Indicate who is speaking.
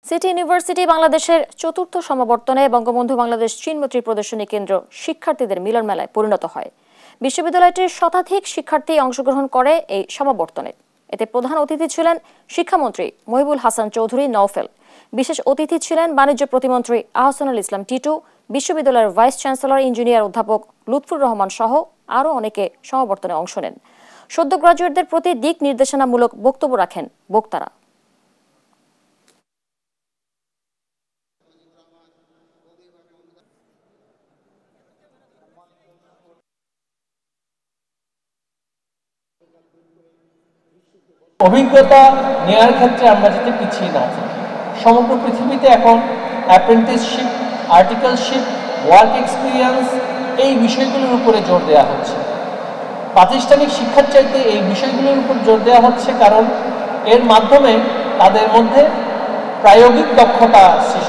Speaker 1: City university বাংলাদেশের চতুর্থ সমাবর্তনে বঙ্গবন্ধু বাংলাদেশ চীনমৈত্রী প্রদর্শনী কেন্দ্র শিক্ষার্থীদের মিলন মেলায় পরিণত হয়। বিশ্ববিদ্যালয়টির শতাধিক শিক্ষার্থী অংশগ্রহণ করে এই সমাবর্তনে। এতে প্রধান অতিথি ছিলেন শিক্ষামন্ত্রী মহিবুল হাসান চৌধুরী নওফেল। বিশেষ অতিথি ছিলেন বাণিজ্য প্রতিমন্ত্রী আহসানুল ইসলাম টিটু, বিশ্ববিদ্যালয়ের ভাইস চ্যান্সেলর ইঞ্জিনিয়ার অধ্যাপক লুৎফুর রহমান সহ আরও অনেকে সমাবর্তনে অংশ নেন। সদ্য গ্রাজুয়েটদের প্রতি দিক নির্দেশনামূলক বক্তব্য রাখেন বক্তারা।
Speaker 2: অভিজ্ঞতা নেওয়ার ক্ষেত্রে আমরা যাতে পিছিয়ে না থাকি। সমগ্র পৃথিবীতে এখন অ্যাপ্রেন্টিসশিপ, আর্টিকেলশিপ, ওয়ার্ক এক্সপিরিয়েন্স এই বিষয়গুলোর উপরে জোর দেওয়া হচ্ছে। প্রাতিষ্ঠানিক শিক্ষার চাইতে এই বিষয়গুলোর উপর জোর দেওয়া হচ্ছে, কারণ এর মাধ্যমে তাদের মধ্যে প্রায়োগিক দক্ষতা সৃষ্টি